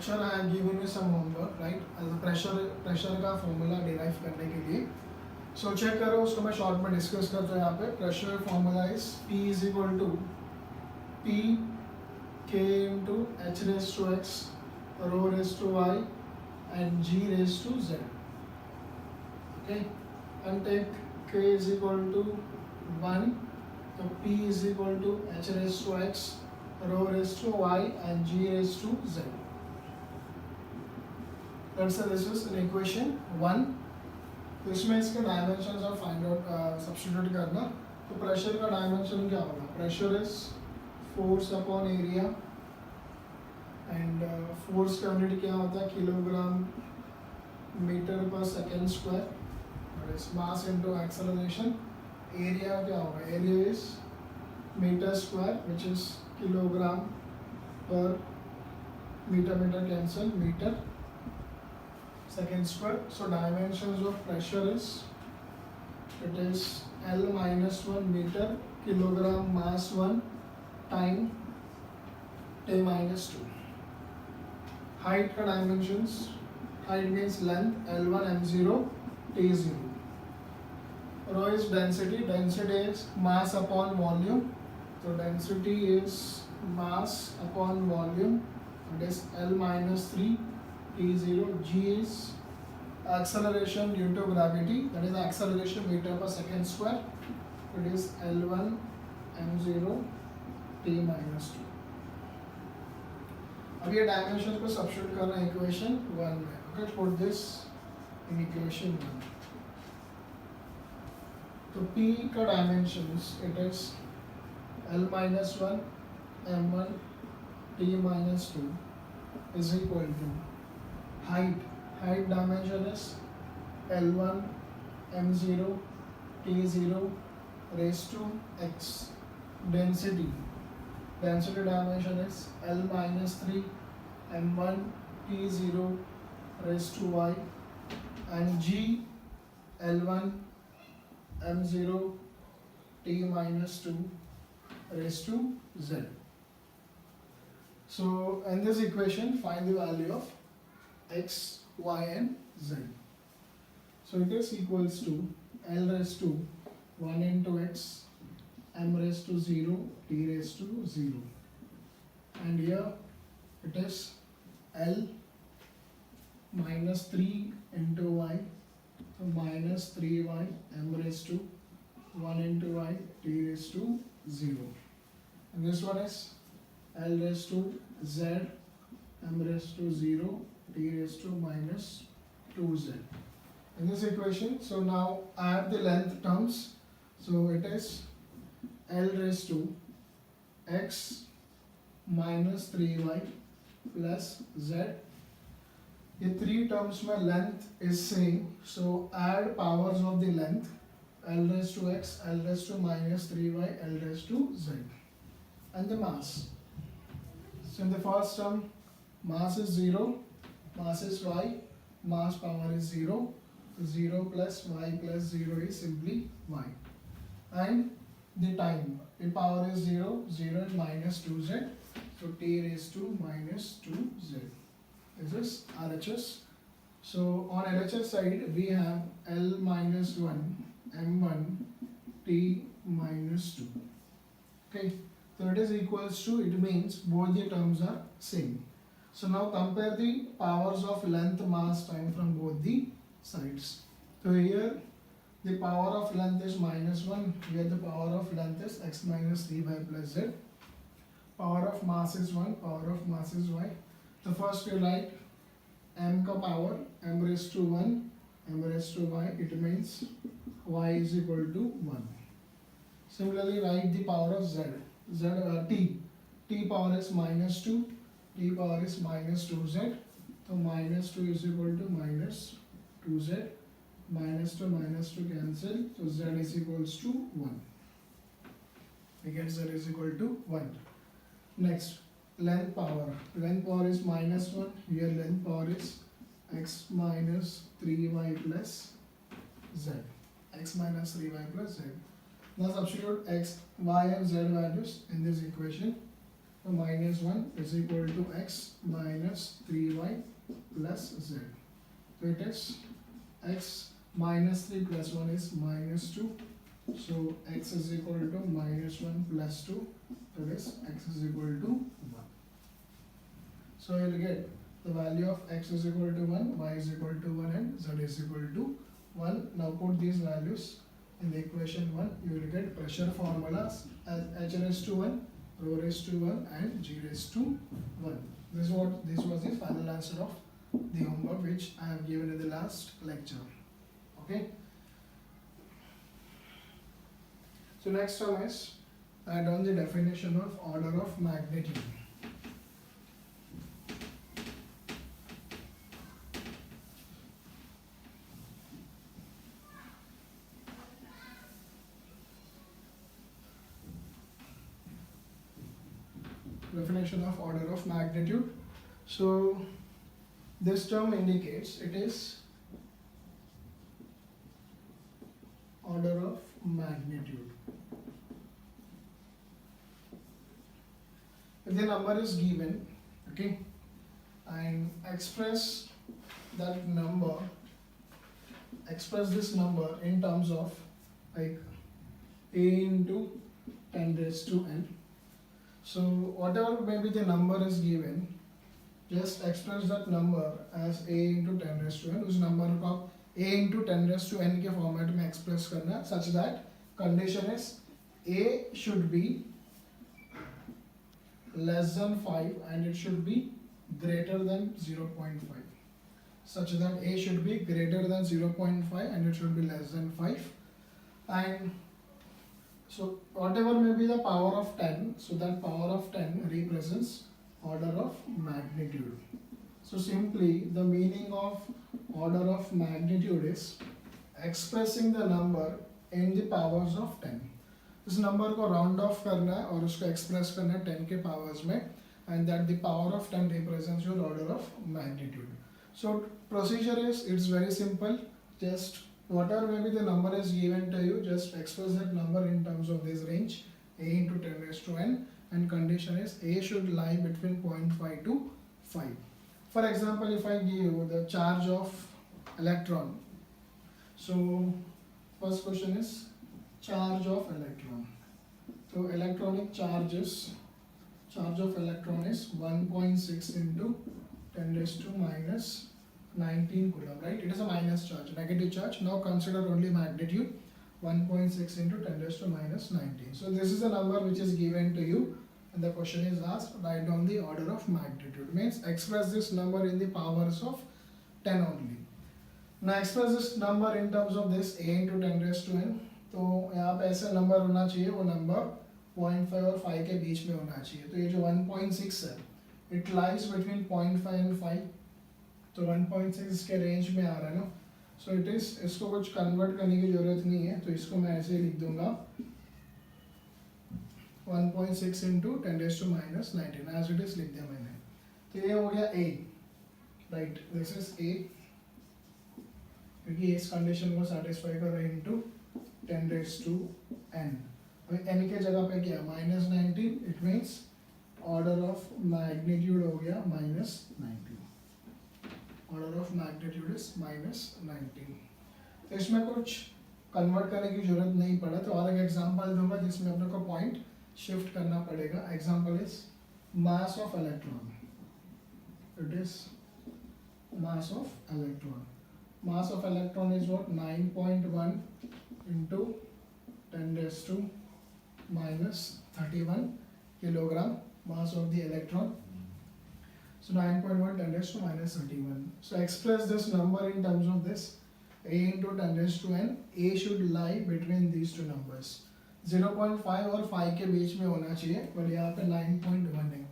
lecture I have given you some homework, right? as a pressure का formula derive करने के लिए. So check करो उसको मैं short में discuss करता हूँ यहाँ पे. Pressure formula is P is equal to P K into H raised to X rho raised to Y and G raised to Z. Okay, and take K is equal to 1, so P is equal to H raised to X rho raised to Y and G raised to Z. Let's say this is in equation 1. तो इसमें इसके dimensions और find out substitute करना. तो pressure का dimension क्या होगा? Pressure is force upon area and force का यूनिट क्या होता है? Kilogram metre per second square. और इस मास इनटू एक्सेलरेशन. एरिया क्या होगा? Area is metre square which is kilogram per metre cancel metre second square. So dimensions of pressure is, it is L minus 1 meter kilogram mass 1 time T minus 2. Height का dimensions, height means length L1 M0 T0. Rho is density, density is mass upon volume. So density is mass upon volume, it is L minus 3 T0. G is acceleration due to gravity, that is acceleration meter per second square, it is L1 M0 T minus 2. अब ये dimension को substitute करना है equation 1 में. Okay, put this in equation 1. तो P का dimensions it is L minus 1 M1 T minus 2 is equal to height dimension is L1 M0 T0 raised to X. Density dimension is L minus 3 M1 T0 raised to Y and G L1 M0 T minus 2 raised to Z. So in this equation find the value of X, Y and Z. So it is equals to L raised to 1 into X, M raised to 0, T raised to 0. And here it is L minus 3 into Y, so minus 3Y, M raised to 1 into Y, T raised to 0. And this one is L raised to Z, M raised to 0, T raised to minus 2Z. In this equation, so now add the length terms. So it is L raised to X minus 3Y plus Z. ये three terms में length is same. So add powers of the length. L raised to X, L raised to minus 3Y, L raised to Z. And the mass. So in the first term, mass is 0. Mass is Y, mass power is 0. So 0 plus Y plus 0 is simply Y. And the time, the power is 0, 0 and minus 2Z. So T raised to minus 2Z. This is RHS. So on LHS side, we have L minus 1, M1, T minus 2. Okay, so it is equals to, it means both the terms are same. So now compare the powers of length, mass, time from both the sides. So here the power of length is minus 1, here the power of length is X minus 3Y plus Z. Power of mass is 1, power of mass is Y. So first you write M ka power, M raised to 1, M raised to Y, it means Y is equal to 1. Similarly write the power of Z, T power is minus 2, T power is minus 2Z, so minus 2 is equal to minus 2Z, minus 2 cancel, so Z is equals to 1. Again Z is equal to 1. Next, length power is minus 1, here length power is X minus 3Y plus Z, X minus 3Y plus Z. Now substitute X, Y and Z values in this equation. तो -1 is equal to x minus 3y plus z. So it is x minus 3 plus 1 is -2. So x is equal to -1 plus 2. So this x is equal to 1. So you'll get the value of x is equal to 1, y is equal to 1 and z is equal to 1. Now put these values in the equation 1. You will get pressure formulas as h raised to 1, rho raised to 1 and g raised to 1. This was the final answer of the homework which I have given in the last lecture. Okay. So next one is add on the definition of order of magnitude. Definition of order of magnitude. So this term indicates it is order of magnitude. If the number is given, okay, and express this number in terms of like a into 10 raised to n. So whatever maybe the number is given, just express that number as a into 10 raised to n. उस number को a into 10 raised to n के format में express करना such that condition is a should be less than 5 and it should be greater than 0.5. Such that a should be greater than 0.5 and it should be less than 5. And so whatever may be the power of 10, so that power of 10 represents order of magnitude. So simply the meaning of order of magnitude is expressing the number in the powers of 10. इस number को round of करना है और उसको express करना है 10 के powers में and that the power of 10 represents your order of magnitude. So procedure is, it's very simple. Just whatever maybe the number is given to you, just express that number in terms of this range a into 10 raised to n, and condition is a should lie between 0.5 to 5. For example, if I give you the charge of electron, so first question is charge of electron. So electronic charge of electron is 1.6 into 10 raised to minus 19 coulomb, right? It is a minus charge, negative charge. Now consider only magnitude, 1.6 into 10 raised to minus 19. So this is a number which is given to you and the question is asked, write down the order of magnitude. Means express this number in the powers of 10 only. Now express this number in terms of this a into 10 raised to n. तो यहाँ पे ऐसा number होना चाहिए, वो number 0.5 और 5 के बीच में होना चाहिए. तो ये जो 1.6 है, it lies between 0.5 and 5. तो 1.6 इसके रेंज में आ रहा है ना. सो इट इज, इसको कुछ कन्वर्ट करने की जरूरत नहीं है, तो इसको मैं ऐसे ही लिख दूंगा 1.6 into 10 raised to minus 19 as it is लिख दिया मैंने. तो ये हो गया a, right, this is a, क्योंकि इस कंडीशन को सेटिस्फाई कर रहे हैं into 10 raised to n. n के जगह पे क्या minus 19, it means order of magnitude हो गया minus 19. Order of magnitude is minus 19. तो इसमें कुछ कन्वर्ट करने की जरूरत नहीं पड़ा. तो और एक एग्जांपल दूंगा जिसमें अपने को पॉइंट शिफ्ट करना पड़ेगा. Example is mass of electron. It is mass of electron. Mass of electron is what? 9.1 into 10 raised to minus 31 kilogram mass of the electron. So 9.1 10 raised to minus 31. So express this number in terms of this a into 10 raised to n. A should lie between these two numbers. 0.5 और 5 के बीच में होना चाहिए, पर यहाँ पे 9.1 है.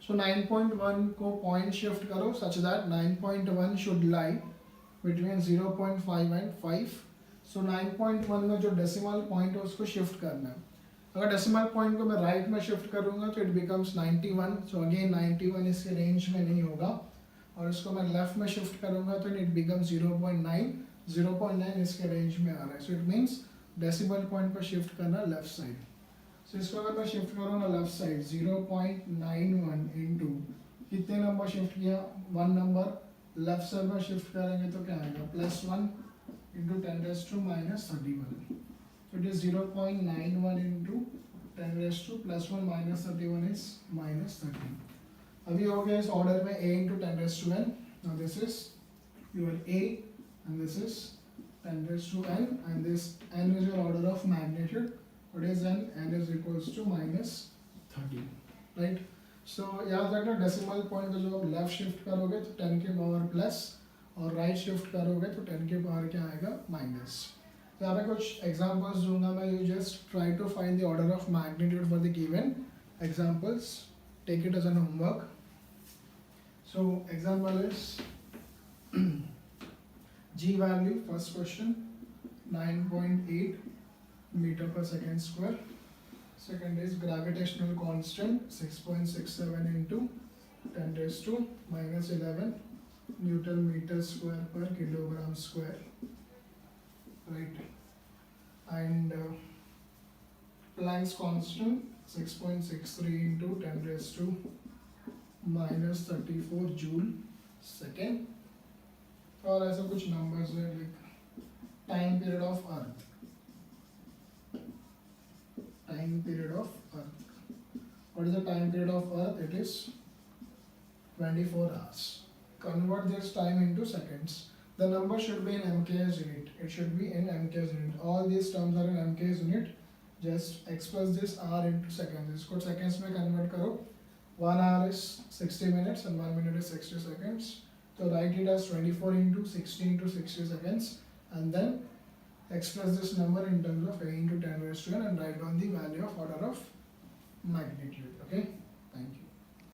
So 9.1 को point shift करो such that 9.1 should lie between 0.5 and 5. So 9.1 में जो डेसिमल पॉइंट है उसको शिफ्ट करना है. अगर डेसिमल पॉइंट को मैं राइट में शिफ्ट करूंगा तो इट बिकम्स 91. सो अगेन 91 इसके रेंज में नहीं होगा, और इसको मैं लेफ्ट में शिफ्ट करूंगा तो इट बिकम्स 0.9. 0.9 इसके रेंज में आ रहा है. So it means decimal point को शिफ्ट करना लेफ्ट साइड. सो इसको अगर मैं शिफ्ट करूँ ना लेफ्ट साइड 0.91 इंटू कितने नंबर शिफ्ट किया, 1 नंबर लेफ्ट साइड में शिफ्ट करेंगे तो क्या आएगा, +1 into 10⁻⁻31. So it is 0.91 into 10 raised to +1 minus 31 is -13. अभी हो गया इस ऑर्डर में a into 10 raised to n. Now this is your a and this is 10 raised to n and this n is your order of magnitude. What is n? N is equals to -13. Right? So याद रखना decimal point को जब आप left shift करोगे तो 10 के power plus और right shift करोगे तो 10 के पावर क्या आएगा, माइनस. तो यहाँ पे कुछ एग्जांपल्स दूंगा मैं. You just try to find the order of magnitude for the given examples. Take it as an homework. So example is g value, first question, 9.8 meter per second square. Second is gravitational constant 6.67 into 10 raised to -11 Newton meter square per kilogram square. Right. And Planck's constant 6.63 into 10 raised to -34 joule second. और ऐसा कुछ numbers है like time period of earth. Time period of earth. What is the time period of earth? It is 24 hours. Convert this time into seconds. The number should be in MKS unit. It should be in MKS unit. All these terms are in MKS unit. Just express this hour into seconds. इसको seconds में convert करो. 1 hour is 60 minutes and 1 minute is 60 seconds. So write it as 24 into 60 into 60 seconds and then express this number in terms of a into 10 raised to n and write down the value of order of